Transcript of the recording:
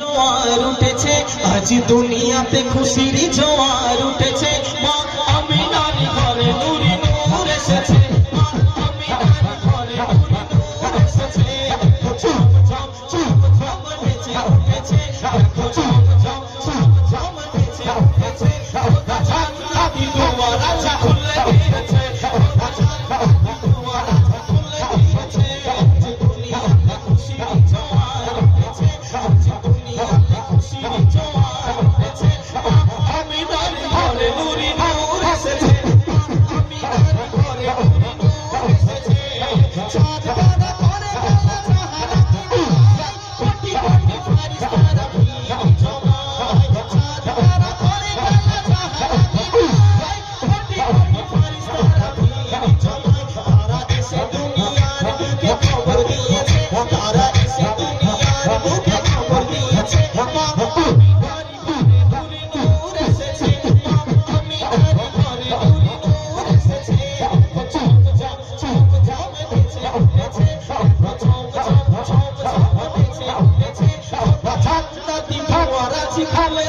জোয়ার উঠেছে আজ দুনিয়াতে খুশির জোয়ার উঠেছে মা আমিনার ঘরে নূরে নূর এসেছে মা আমিনার ঘরে নূরে নূর এসেছে ঝম ঝম ঝম ঝম নেচে উঠেছে দেখো ঝম ঝম ঝম ঝম নেচে উঠেছে খোদা জান্নাতি দুয়ার আচ্ছা খুলে দিয়েছে খোদা জান্নাতি দুয়ার আচ্ছা খুলে দিয়েছে আজ দুনিয়াতে খুশির জোয়ার উঠেছে আজ দুনিয়াতে খুশির জোয়ার উঠেছে আমিনার ঘরে নূরে নূর এসেছে আমিনার ঘরে নূরে নূর এসেছে চাঁদ বাঁধা করে খেলা সাহারা কোটি কোটি ফারিস্তারা ভিড় জমায় চাঁদ বাঁধা করে খেলা সাহারা কোটি কোটি ফারিস্তারা ভিড় জমায় তারা এসে দুনিয়ার বুকে খবর দিয়েছে তারা এসে দুনিয়ার বুকে খবর দিয়েছে মা আমিনার ঘরে নূরে নূর এসেছে মা আমিনার ঘরে নূরে নূর এসেছে ঝম ঝম ঝম ঝম নেচে উঠেছে ঝম ঝম ঝম ঝম নেচে উঠেছে খোদা জান্নাতি দুয়ার আছে খুলে